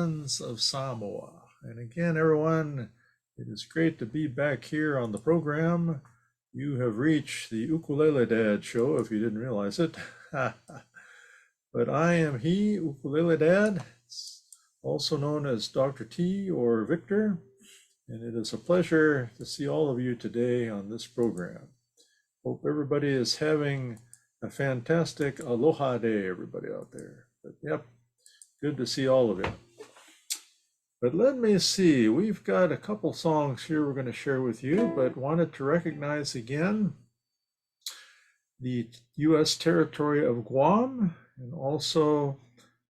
islands of Samoa. And again, everyone, it is great to be back here on the program. You have reached the Ukulele Dad show, if you didn't realize it. But I am he, Ukulele Dad, also known as Dr. T or Victor, and it is a pleasure to see all of you today on this program. Hope everybody is having a fantastic Aloha day, everybody out there. But yep, good to see all of you. But let me see, we've got a couple songs here we're going to share with you, but wanted to recognize again the U.S. territory of Guam and also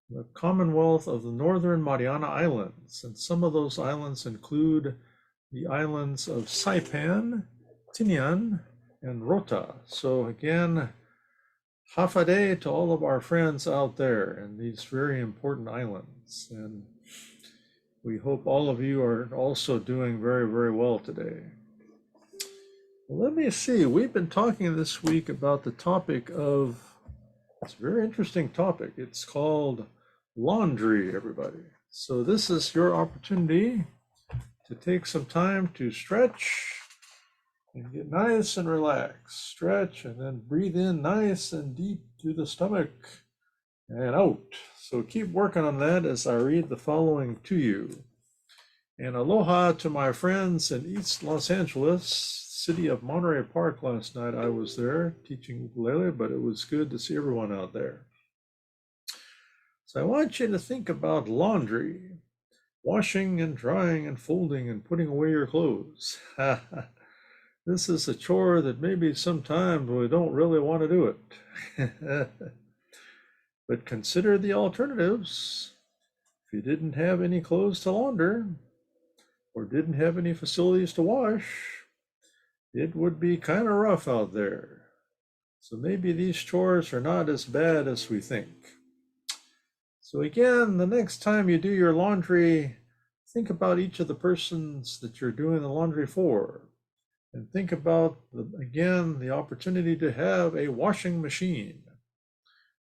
the Commonwealth of the Northern Mariana Islands. And some of those islands include the islands of Saipan, Tinian, and Rota. So again, Hafa adai to all of our friends out there in these very important islands. And we hope all of you are also doing very, very well today. Well, let me see, we've been talking this week about the topic of, it's a very interesting topic. It's called laundry, everybody. So this is your opportunity to take some time to stretch and get nice and relaxed. Stretch and then breathe in nice and deep through the stomach and out. So keep working on that as I read the following to you. And aloha to my friends in East Los Angeles, city of Monterey Park last night. I was there teaching ukulele, but it was good to see everyone out there. So I want you to think about laundry, washing and drying and folding and putting away your clothes. This is a chore that maybe sometimes we don't really want to do it. But consider the alternatives. If you didn't have any clothes to launder or didn't have any facilities to wash, it would be kind of rough out there. So maybe these chores are not as bad as we think. So again, the next time you do your laundry, think about each of the persons that you're doing the laundry for. And think about, again, the opportunity to have a washing machine.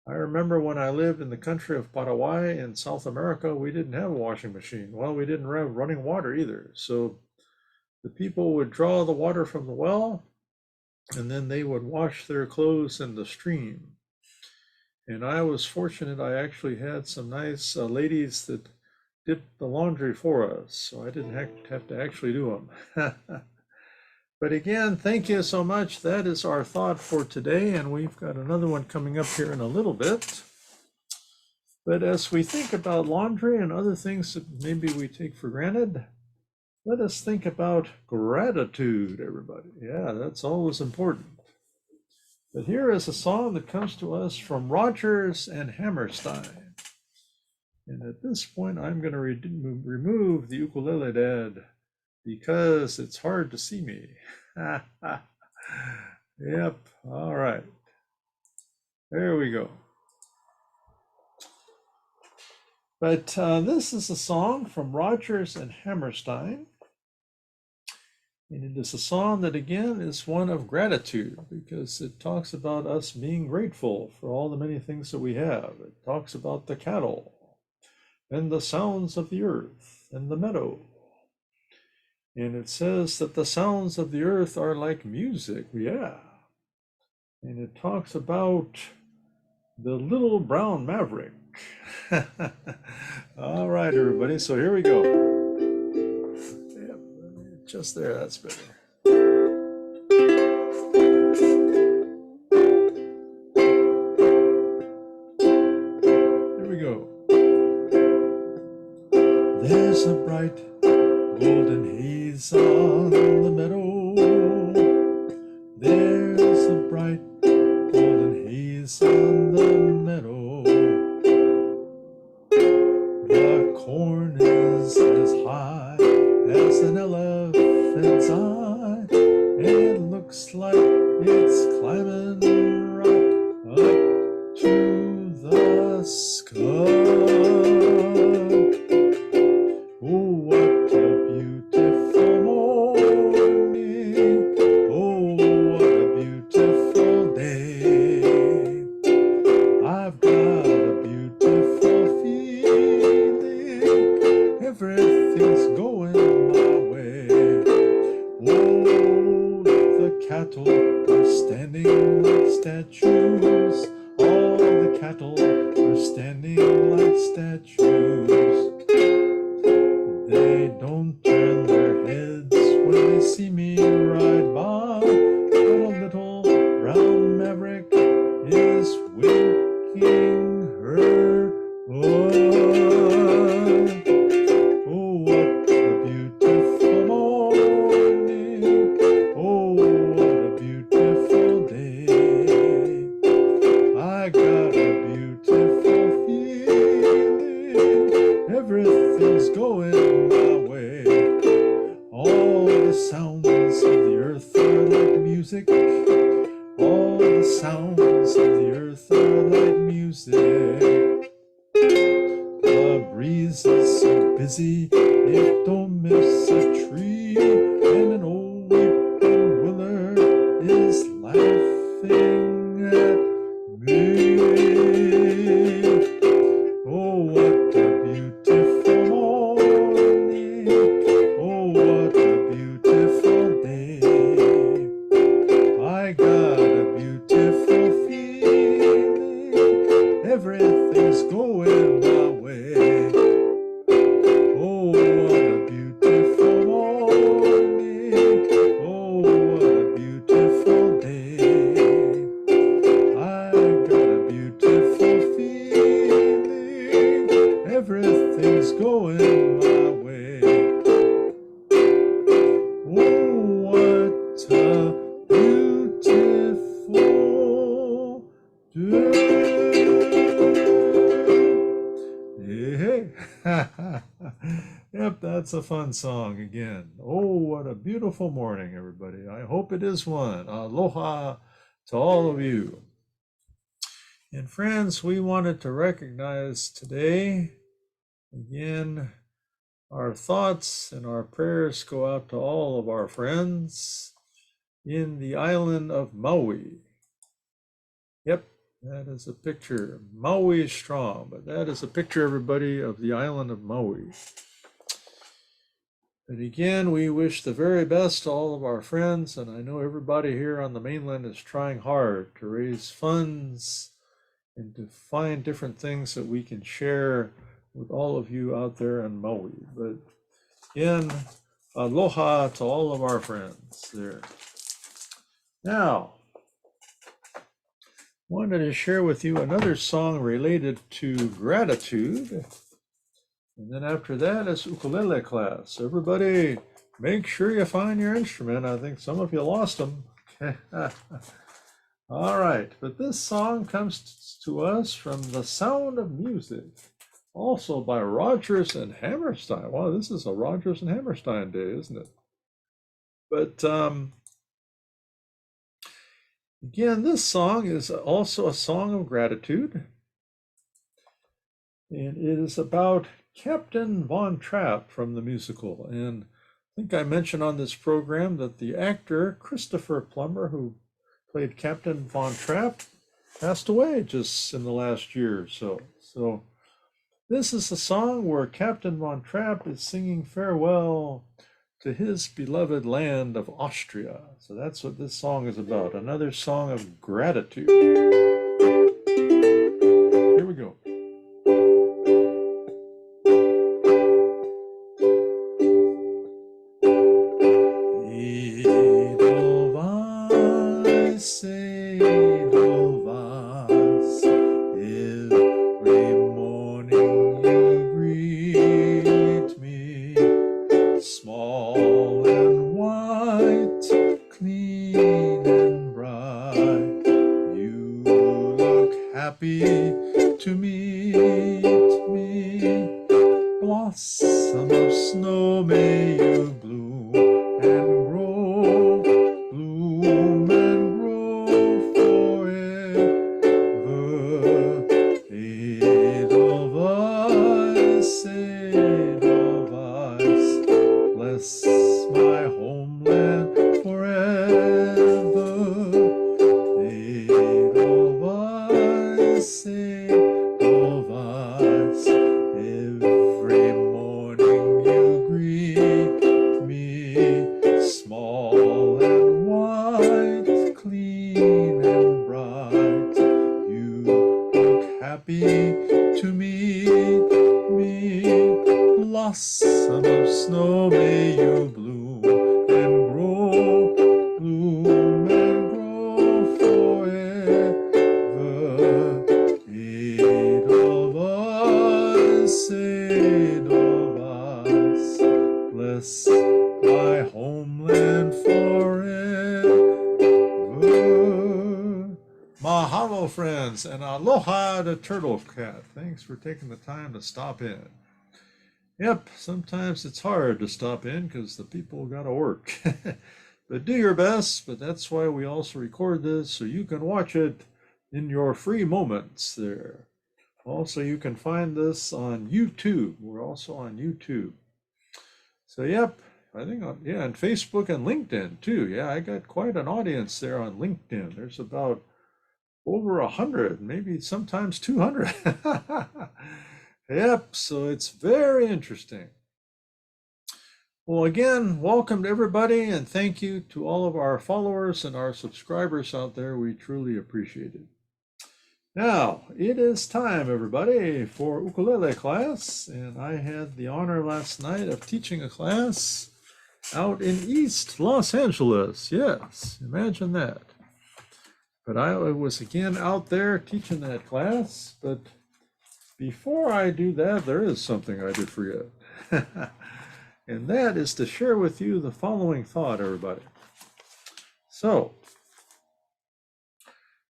I remember when I lived in the country of Paraguay in South America, we didn't have a washing machine. Well, we didn't have running water either. So the people would draw the water from the well, and then they would wash their clothes in the stream. And I was fortunate, I actually had some nice ladies that did the laundry for us, so I didn't have to actually do them. But again, thank you so much. That is our thought for today, and we've got another one coming up here in a little bit. But as we think about laundry and other things that maybe we take for granted, let us think about gratitude, everybody. Yeah, that's always important. But here is a song that comes to us from Rodgers and Hammerstein. And at this point, I'm going to remove the Ukulele Dad because it's hard to see me. Yep, all right. There we go. But this is a song from Rodgers and Hammerstein. And it is a song that, again, is one of gratitude because it talks about us being grateful for all the many things that we have. It talks about the cattle and the sounds of the earth and the meadow. And it says that the sounds of the earth are like music. Yeah. And it talks about the little brown maverick. All right, everybody. So here we go. Yep, just there. That's better. Here we go. There's a bright golden haze on the meadow. There's a bright golden haze on the meadow. The corn is as high as an elephant's eye. It looks like it's climbing right up to the sky. Oh, what a beautiful morning. Oh, what a beautiful day. I've got a beautiful feeling everything's going my way. Oh, the cattle are standing like statues. All the cattle are standing like statues. They don't turn their heads when they see me ride by, but a little brown maverick is winking her eye. Oh, what a beautiful morning. Oh, what a beautiful day. I got a beautiful feeling. Everything's going my way. All the sounds of the earth are like music. All the sounds of the earth are like music. The breeze is so busy, it don't miss a tree. And an old weeping willow is laughing at me. Oh, what a beautiful morning. Oh, what a beautiful day. I got a beautiful feeling. Everything's going my way. Oh, what a beautiful morning. Oh, what a beautiful day. I got a beautiful feeling. Everything's going my way. Oh, what a beautiful day. Hey, hey. Yep, that's a fun song again. Oh, what a beautiful morning, everybody. I hope it is one. Aloha to all of you. And friends, we wanted to recognize today, again, our thoughts and our prayers go out to all of our friends in the island of Maui. Yep, that is a picture. Maui is strong, but that is a picture, everybody, of the island of Maui. And again, we wish the very best to all of our friends, and I know everybody here on the mainland is trying hard to raise funds and to find different things that we can share with all of you out there in Maui. But again, aloha to all of our friends there. Now, wanted to share with you another song related to gratitude. And then after that is ukulele class. Everybody, make sure you find your instrument. I think some of you lost them. All right, but this song comes to us from The Sound of Music, also by Rodgers and Hammerstein. Wow, this is a Rodgers and Hammerstein day, isn't it? But again, this song is also a song of gratitude. And it is about Captain Von Trapp from the musical. And I think I mentioned on this program that the actor Christopher Plummer, who played Captain Von Trapp, passed away just in the last year or so. So this is a song where Captain Von Trapp is singing farewell to his beloved land of Austria. So that's what this song is about, another song of gratitude. Here we go. Edelweiss, Edelweiss, every morning you greet me, small and white, clean and bright. You look happy to meet me. Blossom of snow, may you bloom and grow, bloom and grow forever. Edelweiss, Edelweiss, bless my homeland forever. Edelweiss, Edelweiss, every morning Son of snow, may you bloom and grow, bloom and grow forever. Eight of us, bless my homeland forever. Mahalo, friends, and aloha to Turtle Cat. Thanks for taking the time to stop in. Yep, sometimes it's hard to stop in because the people gotta work. But do your best, but that's why we also record this so you can watch it in your free moments there. Also, you can find this on YouTube. We're also on YouTube. So, yep, I think, yeah, and Facebook and LinkedIn too. Yeah, I got quite an audience there on LinkedIn. There's about over 100, maybe sometimes 200. Yep, so it's very interesting. Well, again, welcome to everybody, and thank you to all of our followers and our subscribers out there. We truly appreciate it. Now, it is time, everybody, for ukulele class, and I had the honor last night of teaching a class out in East Los Angeles. Yes, imagine that. But I was again out there teaching that class, but before I do that, there is something I did forget. And that is to share with you the following thought, everybody. So,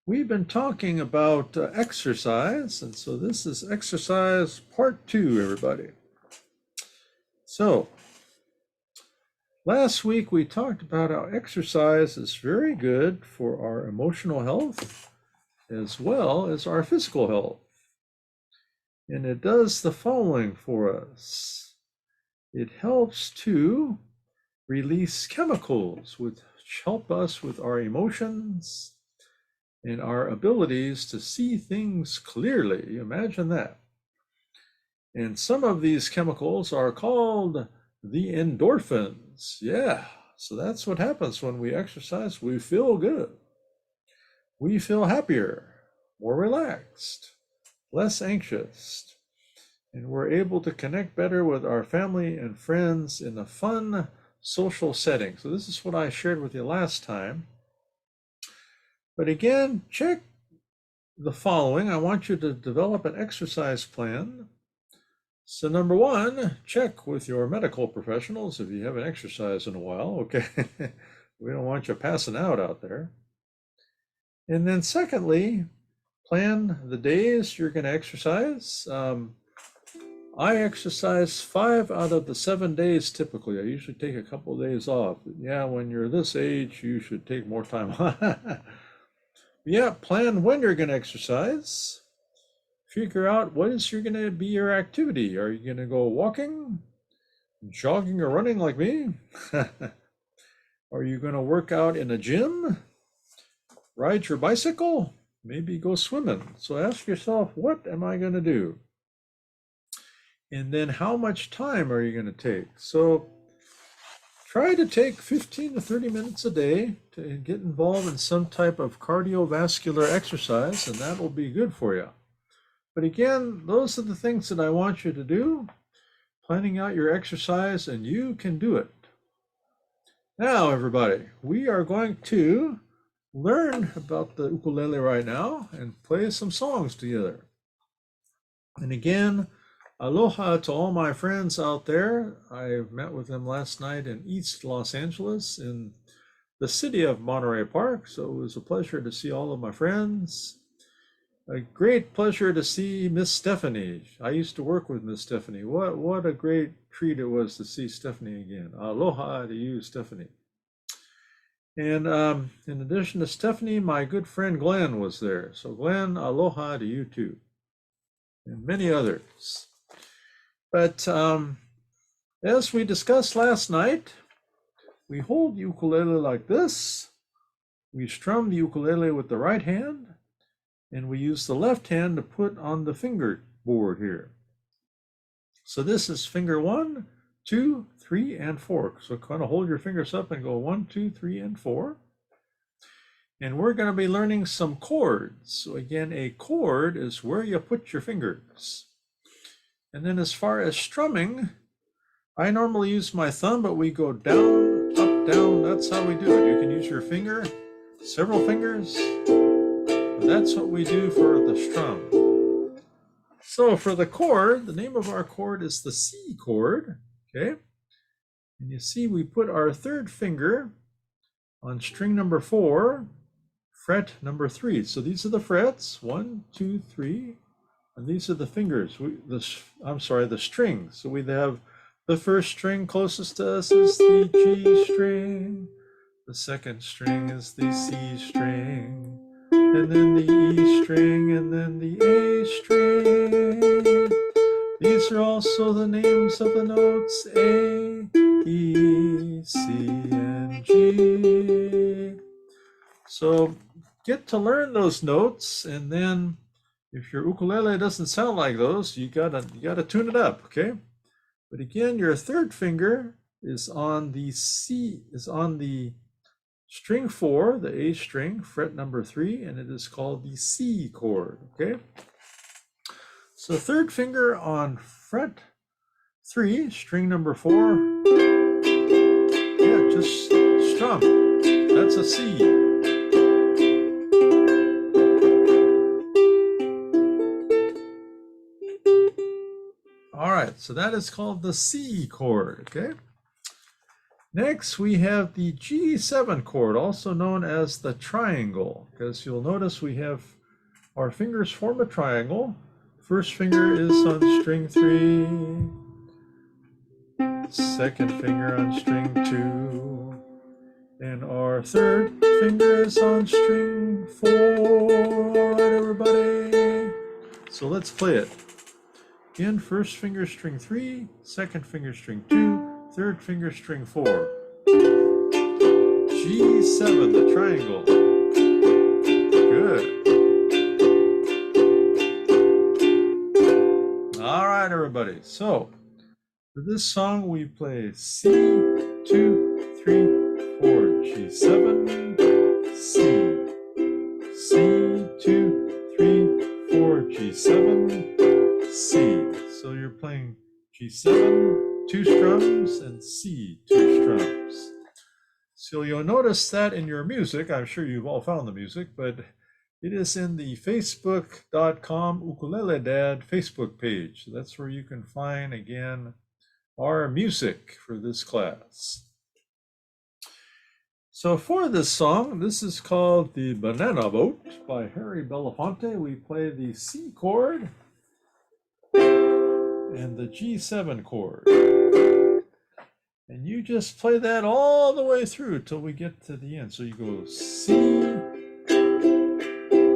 we've been talking about exercise, and so this is exercise part 2, everybody. So, last week we talked about how exercise is very good for our emotional health as well as our physical health. And it does the following for us. It helps to release chemicals which help us with our emotions and our abilities to see things clearly. Imagine that. And some of these chemicals are called the endorphins. Yeah, so that's what happens when we exercise. We feel good. We feel happier, more relaxed, less anxious, and we're able to connect better with our family and friends in a fun social setting. So this is what I shared with you last time. But again, check the following. I want you to develop an exercise plan. So number 1, check with your medical professionals if you haven't exercised in a while, okay? We don't want you passing out there. And then secondly, plan the days you're going to exercise. I exercise 5 out of the 7 days typically. I usually take a couple of days off. Yeah, when you're this age, you should take more time off. Yeah, plan when you're going to exercise. Figure out what is going to be your activity. Are you going to go walking, jogging, or running like me? Are you going to work out in a gym? Ride your bicycle? Maybe go swimming. So ask yourself, what am I going to do? And then how much time are you going to take? So try to take 15 to 30 minutes a day to get involved in some type of cardiovascular exercise, and that will be good for you. But again, those are the things that I want you to do, planning out your exercise, and you can do it. Now, everybody, we are going to learn about the ukulele right now and play some songs together. And again, aloha to all my friends out there. I met with them last night in East Los Angeles in the city of Monterey Park. So it was a pleasure to see all of my friends. A great pleasure to see Miss Stephanie. I used to work with Miss Stephanie. What a great treat it was to see Stephanie again. Aloha to you, Stephanie. And in addition to Stephanie, my good friend Glenn was there. So Glenn, aloha to you too. And many others. But as we discussed last night, we hold the ukulele like this. We strum the ukulele with the right hand, and we use the left hand to put on the fingerboard here. So this is finger 1, 2, 3, and 4. So kind of hold your fingers up and go 1, 2, 3, and 4. And we're going to be learning some chords. So again, a chord is where you put your fingers. And then as far as strumming, I normally use my thumb, but we go down, up, down. That's how we do it. You can use your finger, several fingers. But that's what we do for the strum. So for the chord, the name of our chord is the C chord, okay? And you see we put our third finger on string number 4, fret number 3. So these are the frets, 1, 2, 3, and these are the fingers. The strings. So we have the first string closest to us is the G string. The second string is the C string, and then the E string, and then the A string. These are also the names of the notes A, E, C, and G. So get to learn those notes, and then if your ukulele doesn't sound like those, you gotta tune it up, okay? But again, your third finger is on the string 4, the A string, fret number 3, and it is called the C chord, okay? So third finger on fret 3, string number 4, yeah, just strum. That's a C. All right, so that is called the C chord, okay? Next, we have the G7 chord, also known as the triangle, because you'll notice we have our fingers form a triangle. First finger is on string 3, second finger on string 2, and our third finger is on string 4. All right, everybody. So let's play it. Again, first finger string 3, second finger string 2, third finger string 4. G7, the triangle. Good. All right, everybody. So for this song, we play C, 2, 3, 4, G7, C, C, 2, 3, 4, G7, C. So you're playing G7, 2 strums, and C, 2 strums. So you'll notice that in your music. I'm sure you've all found the music, but it is in the facebook.com Ukulele Dad Facebook page. So that's where you can find, again, our music for this class. So for this song, this is called The Banana Boat by Harry Belafonte. We play the C chord and the G7 chord. And you just play that all the way through till we get to the end. So you go C,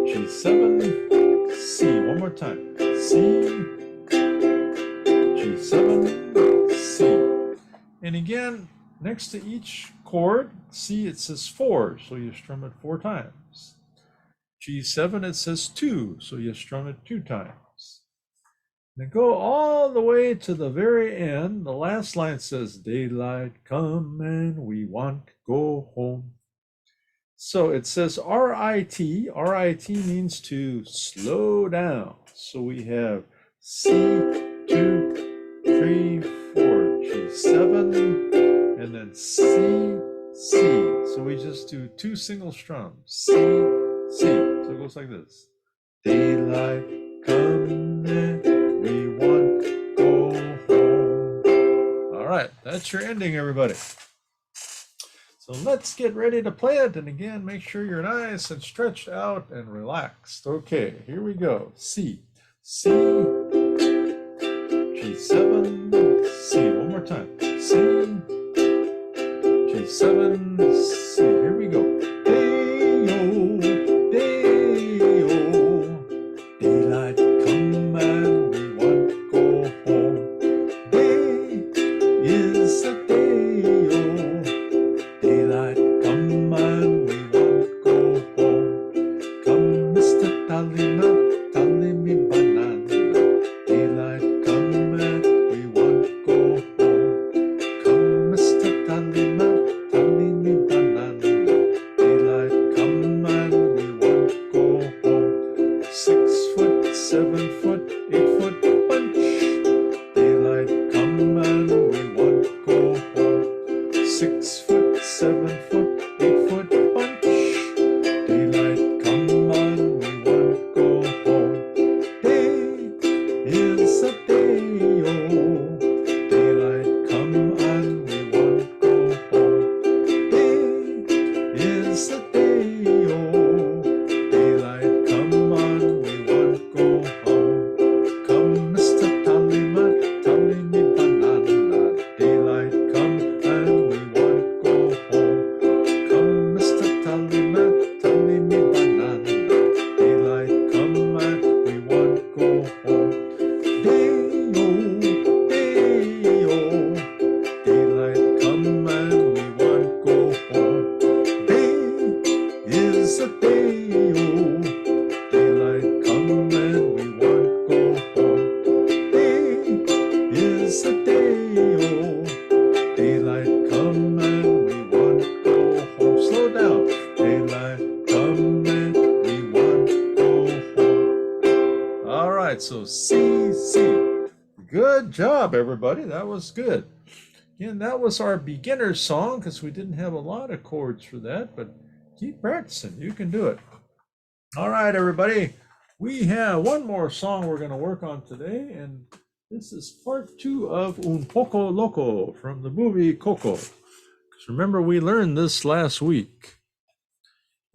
G7, C. One more time. C, G7, C. And again, next to each chord, C, it says 4, so you strum it 4 times. G7, it says 2, so you strum it 2 times. Then go all the way to the very end. The last line says, daylight come and we want to go home. So it says R-I-T. R-I-T means to slow down. So we have C, 2, 3, 4, G7, and then C, C. So we just do 2 single strums. C, C. So it goes like this. Daylight come and we want to go home. All right, that's your ending, everybody. So let's get ready to play it. And again, make sure you're nice and stretched out and relaxed. Okay, here we go. C, C, G7, C. One more time. C, G7, C. Here we go. Day-o, day-o, daylight come and we want to go home. Day is a day-o, daylight come and we want to go home. Come, Mr. Tallyman, tally me banana. Daylight come and we want to go home. Come, Mr. Tallyman, tally me banana. job, everybody. That was good. Again, that was our beginner song because we didn't have a lot of chords for that, but keep practicing. You can do it. All right, everybody. We have one more song we're going to work on today, and this is part 2 of Un Poco Loco from the movie Coco. Remember, we learned this last week.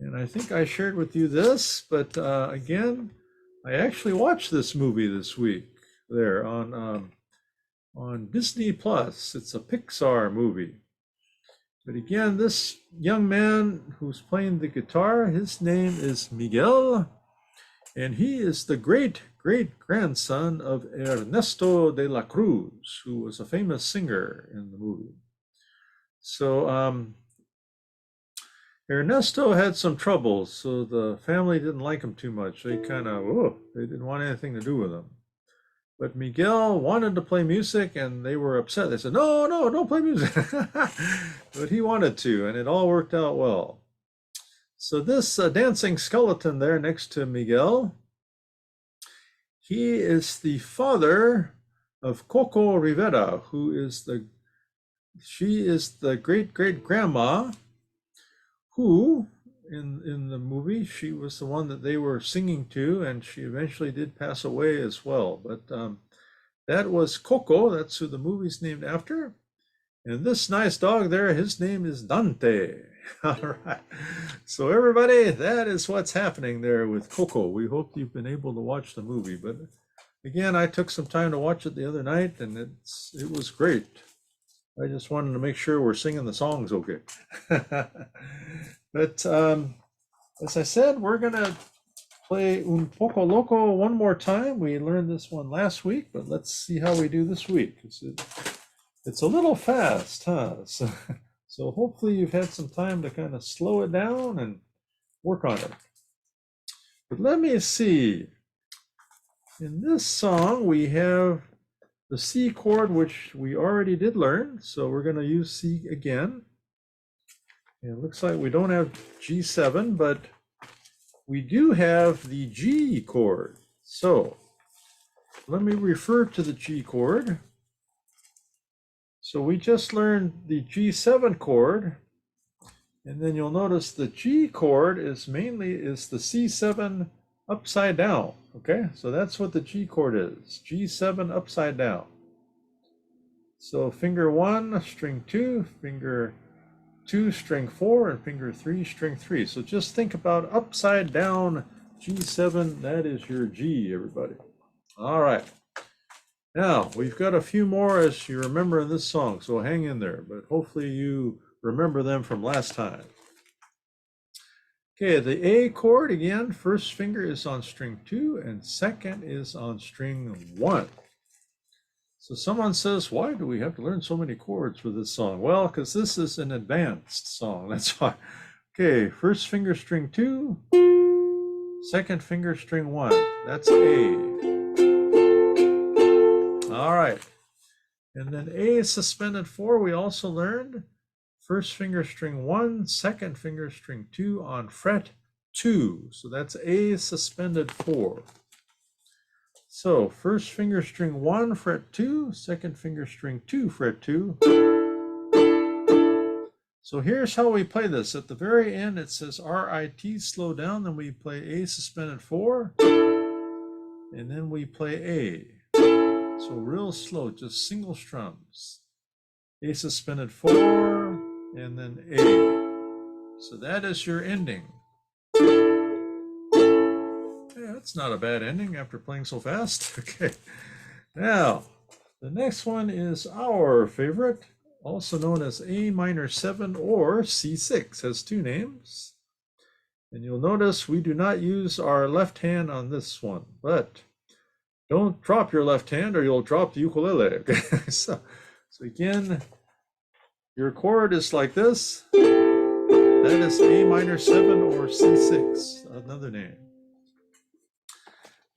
And I think I shared with you this, but again, I actually watched this movie this week there on Disney Plus. It's a Pixar movie. But again, this young man who's playing the guitar, his name is Miguel, and he is the great-great-grandson of Ernesto de la Cruz, who was a famous singer in the movie. So Ernesto had some trouble, so the family didn't like him too much. They they didn't want anything to do with him. But Miguel wanted to play music, and they were upset. They said, no, don't play music. But he wanted to, and it all worked out well. So this dancing skeleton there next to Miguel, he is the father of Coco Rivera, she is the great-great-grandma who, in the movie, she was the one that they were singing to, and she eventually did pass away as well. But that was Coco. That's who the movie's named after. And this nice dog there, his name is Dante. All right. So everybody, that is what's happening there with Coco. We hope you've been able to watch the movie. But again, I took some time to watch it the other night, and it was great. I just wanted to make sure we're singing the songs okay. But as I said, we're going to play Un Poco Loco one more time. We learned this one last week, but let's see how we do this week. It's a little fast, huh? So hopefully you've had some time to kind of slow it down and work on it. But let me see. In this song, we have the C chord, which we already did learn. So we're going to use C again. And it looks like we don't have G7, but we do have the G chord. So let me refer to the G chord. So we just learned the G7 chord, and then you'll notice the G chord is the C7 upside down. Okay, so that's what the G chord is, G7 upside down. So finger 1, string 2, finger 2, string 4, and finger 3, string 3. So just think about upside down G7. That is your G, everybody. All right. Now, we've got a few more as you remember in this song, so hang in there, but hopefully you remember them from last time. Okay, the A chord, again, first finger is on string 2 and second is on string 1. So someone says, why do we have to learn so many chords for this song? Well, because this is an advanced song, that's why. Okay, first finger string 2, second finger string 1, that's A. All right, and then A suspended 4, we also learned first finger string 1, second finger string 2 on fret 2. So that's A suspended 4. So first finger string 1, fret 2, second finger string 2, fret 2. So here's how we play this. At the very end, it says R-I-T, slow down, then we play A suspended 4, and then we play A. So real slow, just single strums. A suspended 4, and then A. So that is your ending. Yeah, that's not a bad ending after playing so fast. Okay. Now, the next one is our favorite, also known as A minor 7 or C6, has two names. And you'll notice we do not use our left hand on this one, but don't drop your left hand or you'll drop the ukulele. Okay? So again, your chord is like this. That is A minor 7 or C6, another name.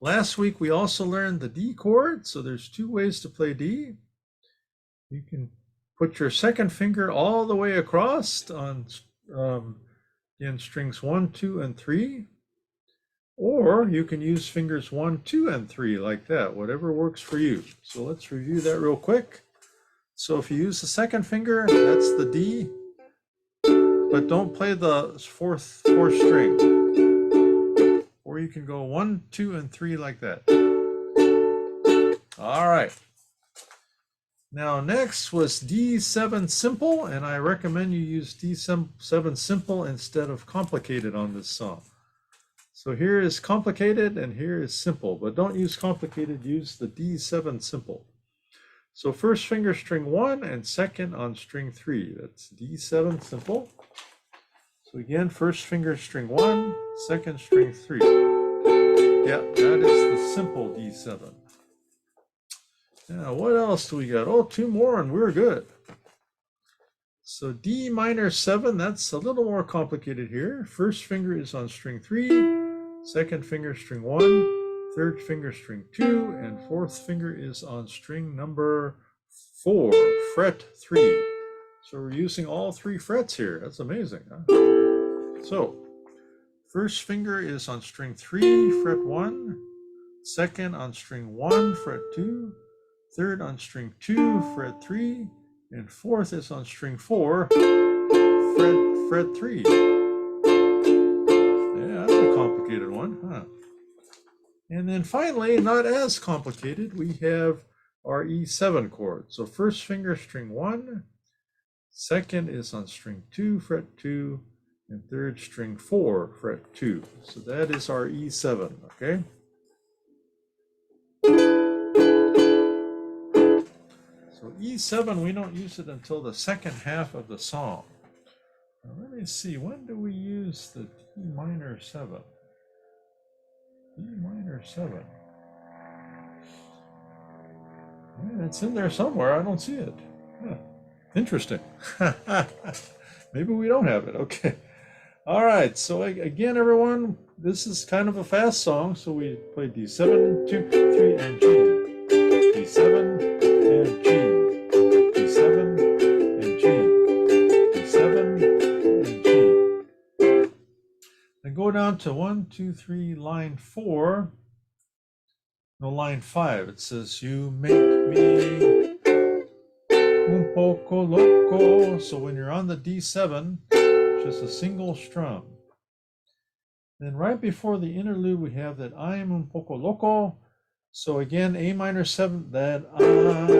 Last week, we also learned the D chord. So there's two ways to play D. You can put your second finger all the way across on in strings 1, 2, and 3. Or you can use fingers 1, 2, and 3 like that, whatever works for you. So let's review that real quick. So if you use the second finger, that's the D, but don't play the fourth string. Or you can go 1, 2, and 3 like that. All right. Now next was D7 simple, and I recommend you use D7 simple instead of complicated on this song. So here is complicated and here is simple, but don't use complicated, use the D7 simple. So first finger string 1 and second on string 3. That's D7 simple. So again, first finger string 1, second string 3. Yeah, that is the simple D7. Now what else do we got? Oh, 2 more and we're good. So D minor 7, that's a little more complicated here. First finger is on string 3. Second finger string 1, third finger string 2, and fourth finger is on string number 4, fret 3. So we're using all 3 frets here. That's amazing, huh? So first finger is on string 3, fret 1, second on string 1, fret 2, third on string 2, fret 3, and fourth is on string 4, fret 3. Yeah, that's a complicated one, huh? And then finally, not as complicated, we have our E7 chord. So first finger string 1, second is on string 2, fret 2, and third string 4, fret 2. So that is our E7, okay? So E7, we don't use it until the second half of the song. Now let me see, when do we use the D minor 7? D minor 7. Yeah, it's in there somewhere, I don't see it. Huh. Interesting. Maybe we don't have it, okay. All right, so again, everyone, this is kind of a fast song, so we play D7, 2, 3, and G. D7 and G. D7 and G. D7 and G. Then go down to 1, 2, 3, line 4. No, line 5. It says, you make me un poco loco. So when you're on the D7, just a single strum. Then right before the interlude, we have that I'm un poco loco. So again, A minor 7, that I'm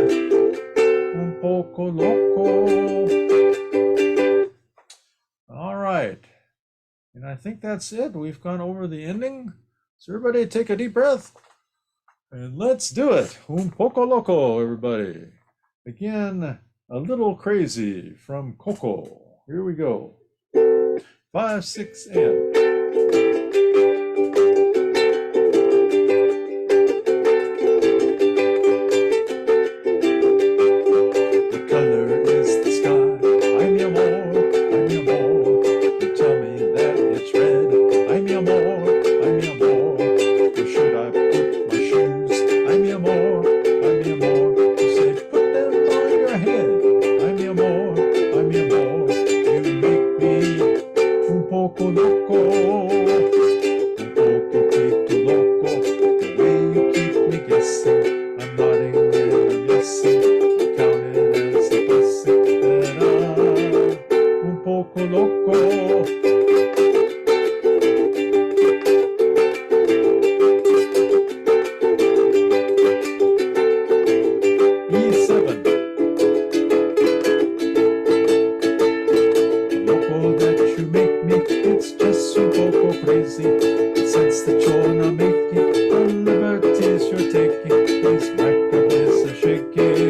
un poco loco. All right. And I think that's it. We've gone over the ending. So everybody take a deep breath. And let's do it. Un poco loco, everybody. Again, a little crazy from Coco. Here we go. 5, 6, and. The color is the sky. Ay, mi amor, ay, mi amor. You tell me that it's red. Ay, mi amor, ay, mi amor. Where should I put my shoes? Ay, mi amor, ay, mi amor. You say, put them on your head. Ay, mi amor, ay, mi amor. You make me un poco loco, un poquitito loco. The way you keep me guessing, I'm nodding and I'm yesing. I count it as a blessing that I'm un poco loco. E7. Loco that you make me, it's just un poco crazy. The sense that you're not making, the liberties you're taking, is my cabeza shaking.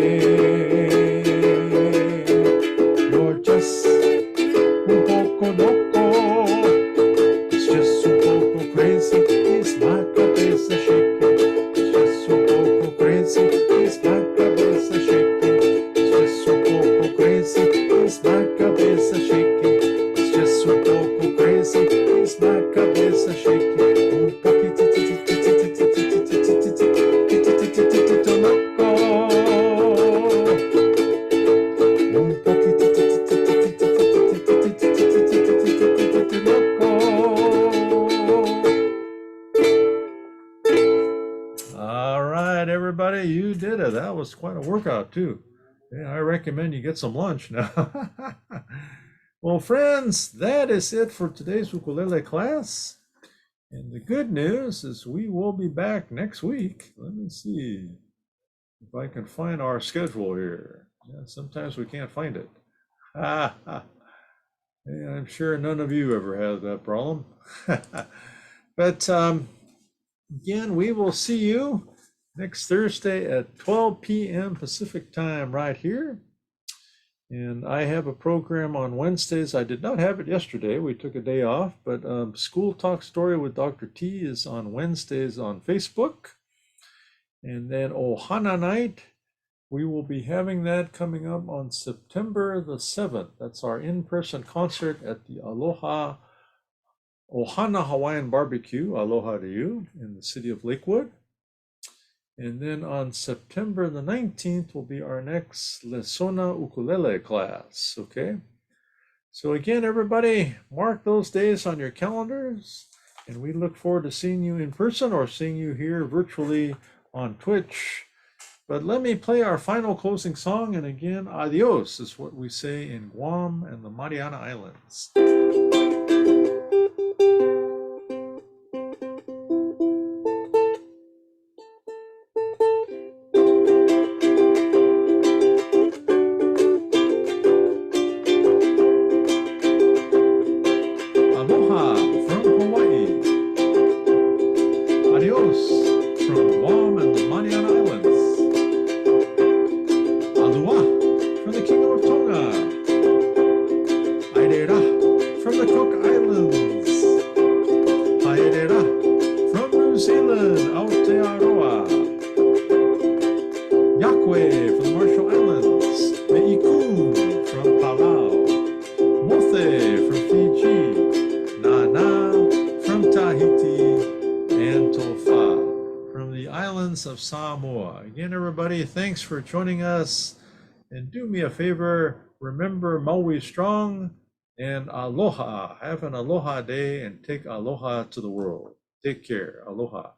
You're just un poco loco. It's just un poco crazy, is my cabeza shaking. It's just un poco crazy, is my cabeza shaking. It's just un poco crazy, is my cabeza shaking. It's just un poco crazy, is my cabeza shaking. Un poquitito loco. Un poquitito loco. that was quite a workout too. Yeah, I recommend you get some lunch now. Well, friends, that is it for today's ukulele class. And the good news is we will be back next week. Let me see if I can find our schedule here. Yeah, sometimes we can't find it. Yeah, I'm sure none of you ever had that problem. But again, we will see you next Thursday at 12 p.m. Pacific time right here. And I have a program on Wednesdays. I did not have it yesterday. We took a day off, but School Talk Story with Dr. T is on Wednesdays on Facebook. And then Ohana Night, we will be having that coming up on September the 7th. That's our in-person concert at the Aloha Ohana Hawaiian Barbecue, aloha to you, in the city of Lakewood. And then on September the 19th will be our next Lesona ukulele class, okay? So again, everybody, mark those days on your calendars, and we look forward to seeing you in person or seeing you here virtually on Twitch. But let me play our final closing song, and again, adios is what we say in Guam and the Mariana Islands. Aloha from Hawaii. Adios from Guam and the Mariana Islands. Aloha from the Kingdom of Tonga. Airera from the Cook Islands. Haerera from New Zealand, Aotearoa. Yakwe from the Marshall Islands. Me'ikun from Palau. Mothe from Fiji. Nana from Tahiti. And Tofa from the islands of Samoa. Again, everybody, thanks for joining us. And do me a favor, remember Maui strong and aloha. Have an aloha day and take aloha to the world. Take care. Aloha.